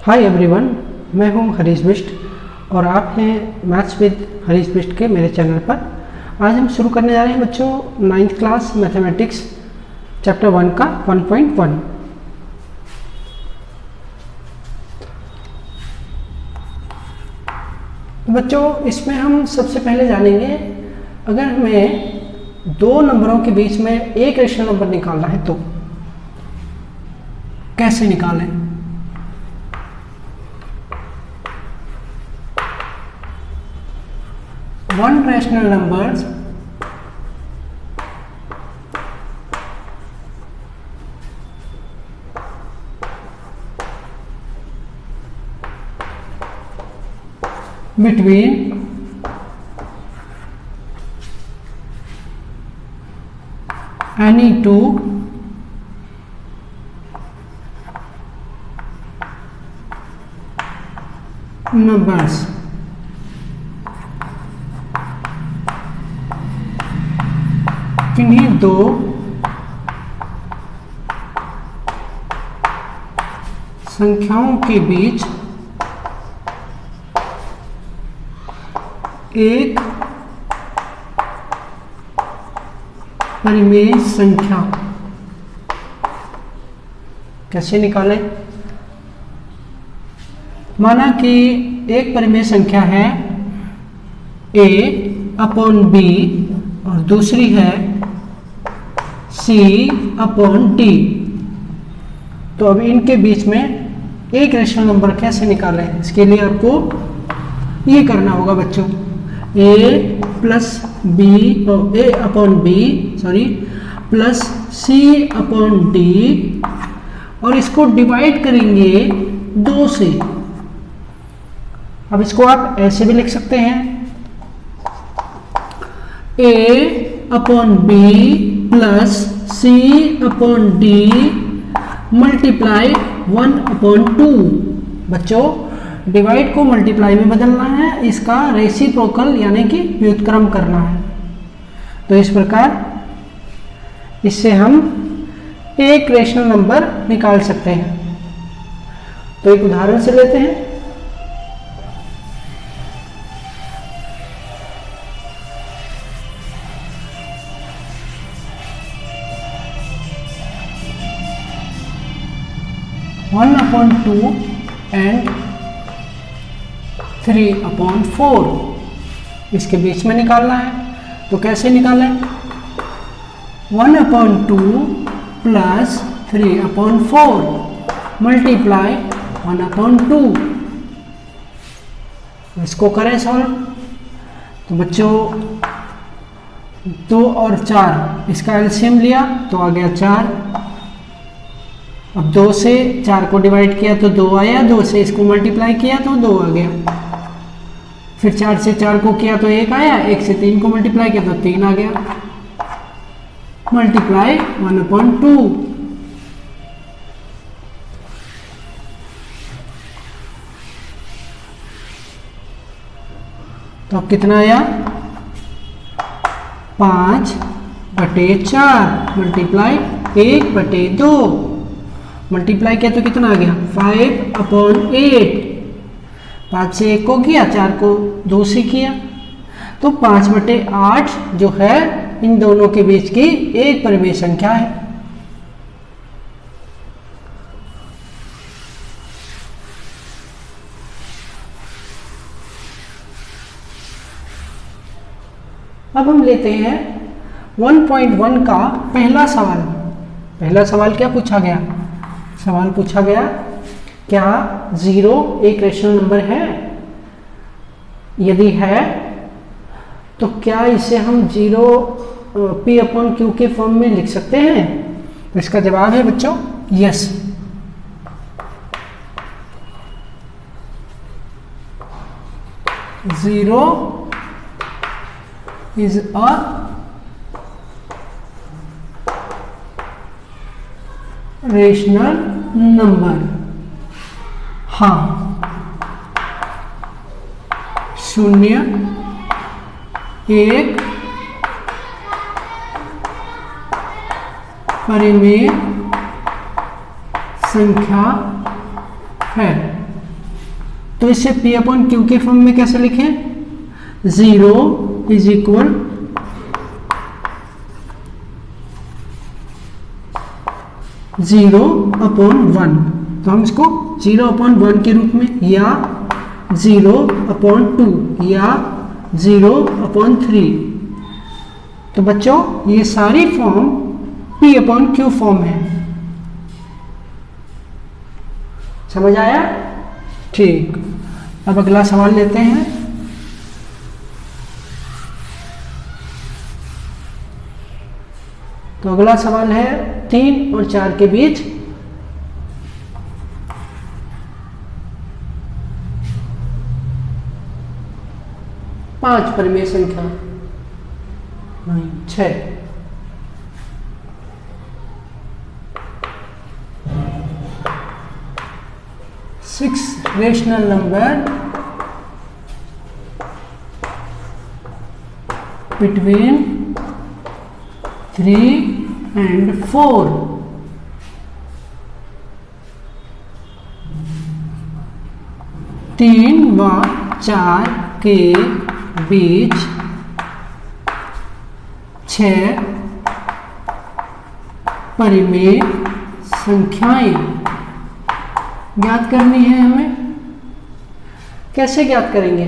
Hi everyone, मैं हूं हरीश बिष्ट और आप हैं मैथ्स विद हरीश बिष्ट के मेरे चैनल पर। आज हम शुरू करने जा रहे हैं बच्चों 9th क्लास मैथमेटिक्स चैप्टर 1 का 1.1। बच्चों इसमें हम सबसे पहले जानेंगे, अगर हमें दो नंबरों के बीच में एक रेशनल नंबर निकालना है तो कैसे निकालें। One rational numbers between any two numbers किन्हीं दो संख्याओं के बीच एक परिमेय संख्या कैसे निकालें। माना कि एक परिमेय संख्या है a अपॉन b और दूसरी है c अपॉन d, तो अब इनके बीच में एक रेशनल नंबर कैसे निकालें। इसके लिए आपको ये करना होगा बच्चों, a upon b plus c upon d और इसको डिवाइड करेंगे 2 से। अब इसको आप ऐसे भी लिख सकते हैं, a upon b plus c upon d multiply 1 upon 2। बच्चों डिवाइड को मल्टीप्लाई में बदलना है, इसका रेसिप्रोकल यानी कि व्युत्क्रम करना है। तो इस प्रकार इससे हम एक रेशनल नंबर निकाल सकते हैं। तो एक उदाहरण से लेते हैं। वन अपॉन 2 एंड 3 अपॉन 4 इसके बीच में निकालना है। तो कैसे निकालें। 1 upon 2 plus 3 upon 4 multiply 1 upon 2। इसको करें सॉल्व। तो बच्चों 2 और 4 इसका एलसीएम लिया तो आ गया 4। अब 2 से 4 को डिवाइड किया तो 2 आया, 2 से इसको मल्टीप्लाई किया तो 2 आ गया। फिर 4 से 4 को किया तो 1 आया, 1 से 3 को मल्टीप्लाई किया तो 3 आ गया। Multiply 1 upon 2। तो अब कितना आया 5/4 मल्टीप्लाई 1/2 मल्टीप्लाई किया तो कितना आ गया 5 अपॉन 8। 5 से 1 को किया, 4 को 2 से किया, तो 5/8 जो है इन दोनों के बीच की एक परिमेय संख्या है। अब हम लेते हैं 1.1 का पहला सवाल। पहला सवाल क्या पूछा गया। सवाल पूछा गया क्या 0 एक रेशनल नंबर है। यदि है तो क्या इसे हम 0 p अपॉन q के फॉर्म में लिख सकते हैं। तो इसका जवाब है बच्चों yes. Zero is a rational number. हाँ 0 1 परिमेय संख्या है। तो इसे P अपॉन Q के फॉर्म में कैसे लिखें? 0 इज इक्वल 0 अपॉन 1, तो हम इसको 0 अपॉन 1 के रूप में, या 0 अपॉन 2, या 0 अपॉन 3। तो बच्चों ये सारी form P upon Q form है। समझ आया? ठीक, अब अगला सवाल लेते हैं। तो अगला सवाल है 3 और 4 के बीच पांच परिमेय संख्या, नहीं 6। Six rational number between 3 and 4. तीन व 4 के बीच 6 परिमेय संख्याएं ज्ञात करनी है हमें। कैसे ज्ञात करेंगे?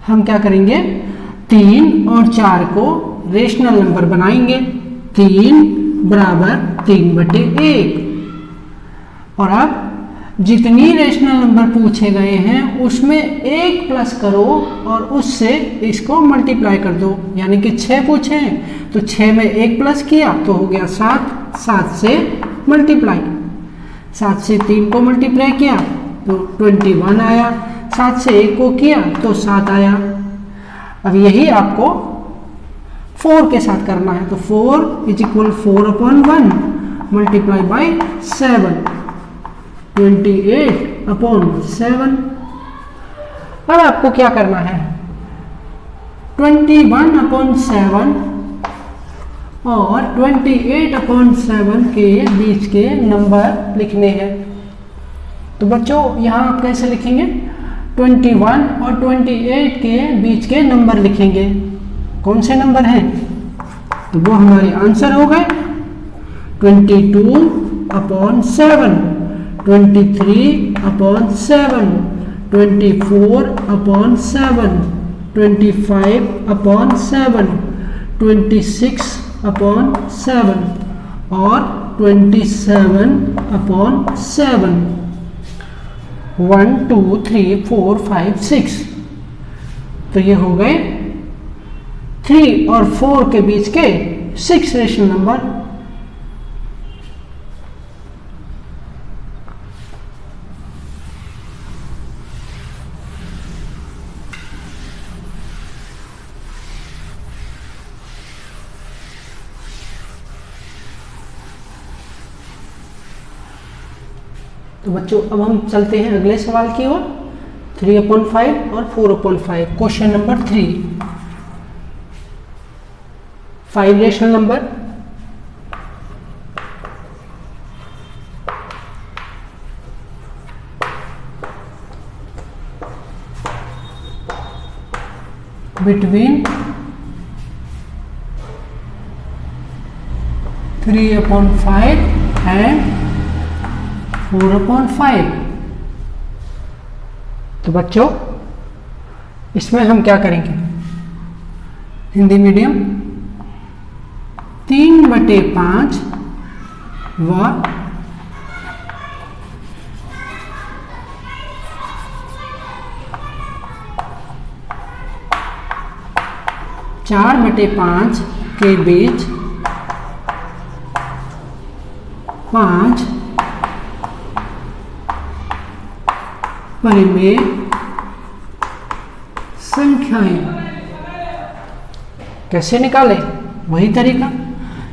हम क्या करेंगे? 3 और 4 को रेशनल नंबर बनाएंगे। 3 बराबर 3/1। और अब जितनी रेशनल नंबर पूछे गए हैं उसमें 1 प्लस करो और उससे इसको मल्टीप्लाई कर दो। यानी कि 6 पूछे हैं तो 6 में 1 प्लस किया तो हो गया 7। 7 से मल्टीप्लाई, 7 से 3 को मल्टीप्लाई किया तो 21 आया। 7 से 1 को किया तो 7 आया। अब यही आपको 4 के साथ करना है। तो 4 is equal 4 upon 1 multiply by 7, 28 upon 7। अब आपको क्या करना है? 21 अपॉन 7 और 28 अपॉन 7 के बीच के नंबर लिखने हैं। तो बच्चों यहाँ आप कैसे लिखेंगे? 21 और 28 के बीच के नंबर लिखेंगे। कौन से नंबर हैं? तो वो हमारे आंसर हो गए 22 upon 7, 23 upon 7, 24 upon 7, 25 upon 7, 26 upon 7 और 27 अपॉन 7। 1 2 3 4 5 6। तो ये हो गए 3 और 4 के बीच के 6 रेशनल नंबर। तो बच्चों अब हम चलते हैं अगले सवाल की ओर। 3/5 और 4/5। Question number 3। 5 rational number between 3/5 and 4/5। तो बच्चों इसमें हम क्या करेंगे? हिंदी मीडियम 3/5 व 4/5 के बीच 5 परिमेय संख्याएं कैसे निकालें? वही तरीका।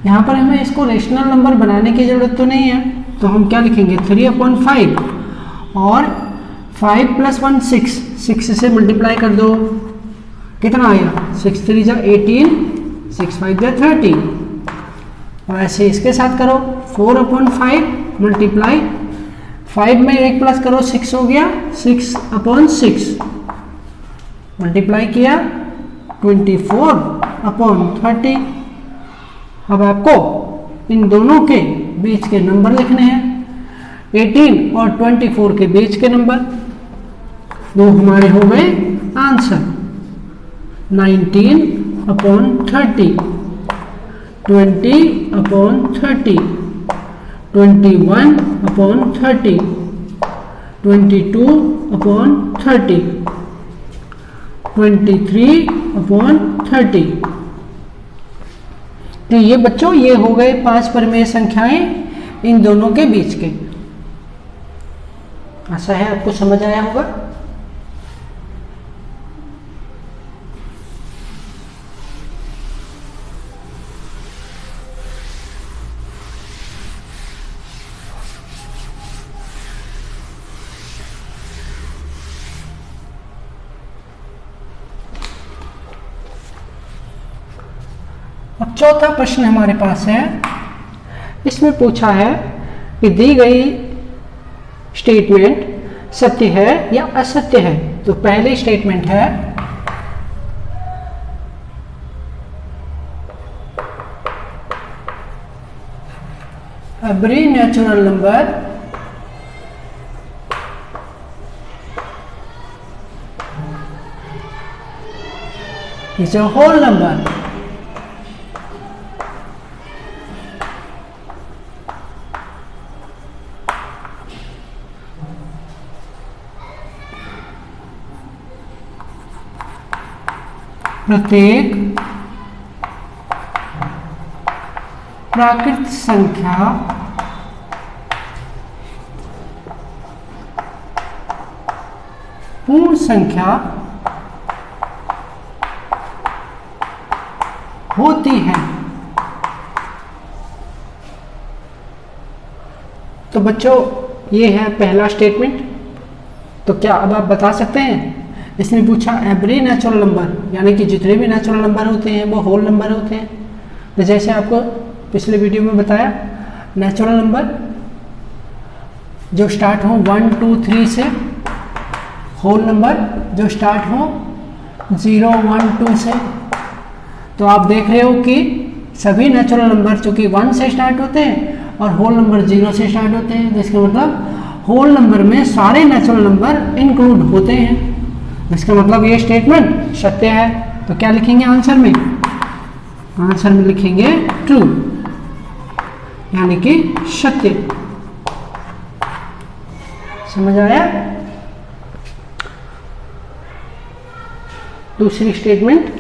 यहाँ पर हमें इसको रेशनल नंबर बनाने की जरूरत तो नहीं है, तो हम क्या लिखेंगे? 3/5 और 5 + 1 6। 6 से मल्टीप्लाई कर दो, कितना आया? 6 3 = 18, 6 5 = 30। और ऐसे इसके साथ करो 4/5 मल्टीप्लाई 5 में 1 प्लस करो 6 हो गया, 6/6 मल्टीप्लाई किया 24/30। अब आपको इन दोनों के बीच के नंबर लिखने हैं, 18 और 24 के बीच के नंबर, वो हमारे हो गए आंसर। 19/30, 20/30, 21/30, 22/30, 23/30। तो ये बच्चों ये हो गए 5 परिमेय संख्याएं इन दोनों के बीच के। आशा है आपको समझ आया होगा। अब चौथा प्रश्न हमारे पास है। इसमें पूछा है कि दी गई स्टेटमेंट सत्य है या असत्य है। तो पहली स्टेटमेंट है every natural number is a whole number. प्रत्येक प्राकृत संख्या पूर्ण संख्या होती है। तो बच्चों ये है पहला स्टेटमेंट। तो क्या अब आप बता सकते हैं, इसने पूछा एवरी नेचुरल नंबर यानी कि जितने भी नेचुरल नंबर होते हैं वो होल नंबर होते हैं। तो जैसे आपको पिछले वीडियो में बताया, नेचुरल नंबर जो स्टार्ट हो 1 2 3 से, होल नंबर जो स्टार्ट हो 0 1 2 से। तो आप देख रहे हो कि सभी नेचुरल नंबर चूंकि 1 से स्टार्ट होते हैं और होल नंबर 0 से स्टार्ट होते हैं, जिसका मतलब होल नंबर में सारे नेचुरल नंबर इंक्लूड होते हैं। इसका मतलब ये स्टेटमेंट सत्य है। तो क्या लिखेंगे आंसर में? आंसर में लिखेंगे ट्रू यानी कि सत्य। समझ आया? दूसरी statement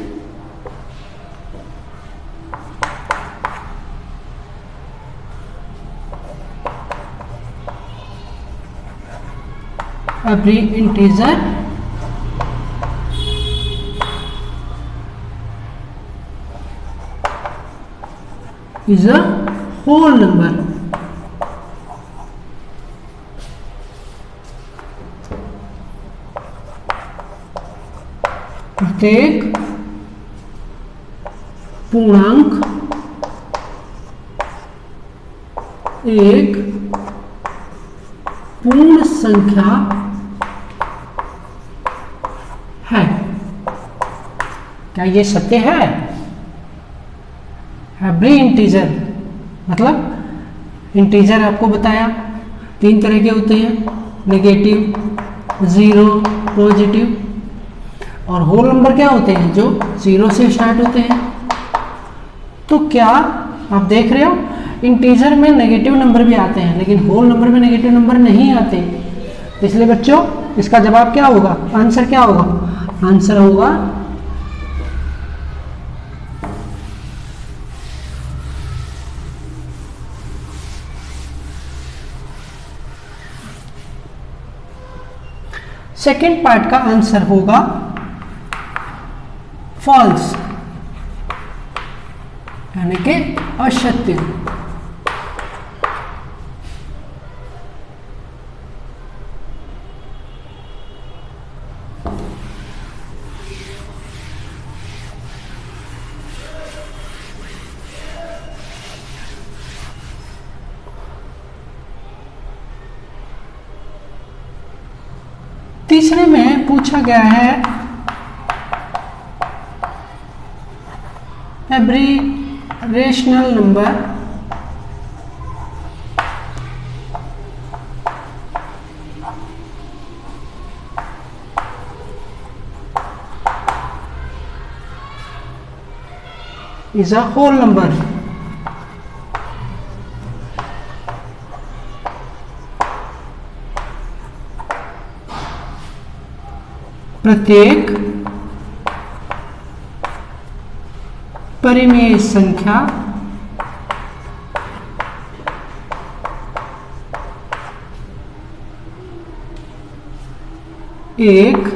every integer is a whole number। प्रत्येक पूर्णांक एक पूर्ण संख्या है। क्या ये सत्य है? एवरी इंटीजर मतलब इंटीजर आपको बताया 3 तरह के होते हैं, नेगेटिव, ज़ीरो, पॉजिटिव। और होल नंबर क्या होते हैं? जो 0 से स्टार्ट होते हैं। तो क्या आप देख रहे हो इंटीजर में नेगेटिव नंबर भी आते हैं लेकिन होल नंबर में नेगेटिव नंबर नहीं आते। इसलिए बच्चों इसका जवाब क्या होगा? आंसर क्या होगा? आंसर होगा सेकेंड पार्ट का आंसर होगा फॉल्स यानी कि असत्य। तीसरे में पूछा गया है every rational number is a whole number. प्रत्येक परिमेय संख्या एक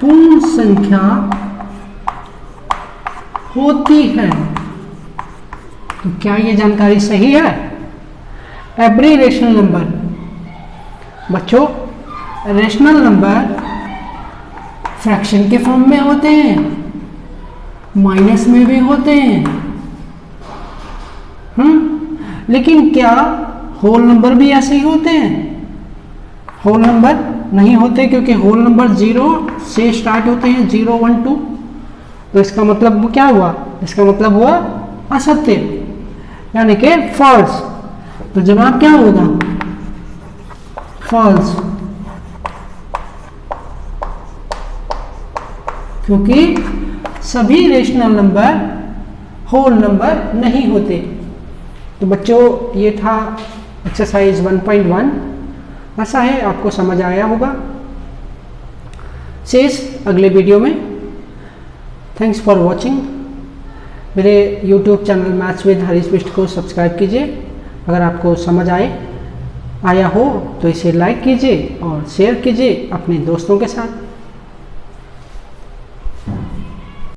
पूर्ण संख्या होती है। तो क्या ये जानकारी सही है? एवरी रेशनल नंबर, बच्चों रेशनल नंबर फ्रैक्शन के फॉर्म में होते हैं, माइनस में भी होते हैं, लेकिन क्या होल नंबर भी ऐसे ही होते हैं? होल नंबर नहीं होते, क्योंकि होल नंबर 0 से स्टार्ट होते हैं, 0 1 2। तो इसका मतलब क्या हुआ? इसका मतलब हुआ असत्य, यानी कि फॉल्स। तो जवाब क्या होगा? फॉल्स, क्योंकि सभी रेशनल नंबर होल नंबर नहीं होते। तो बच्चों ये था एक्सरसाइज 1.1। ऐसा है आपको समझ आया होगा। शेष अगले वीडियो में। Thanks for watching. मेरे YouTube channel maths with Harish Bisht को सब्सक्राइब कीजिए। अगर आपको समझ आया हो तो इसे लाइक कीजिए और शेयर कीजिए अपने दोस्तों के साथ।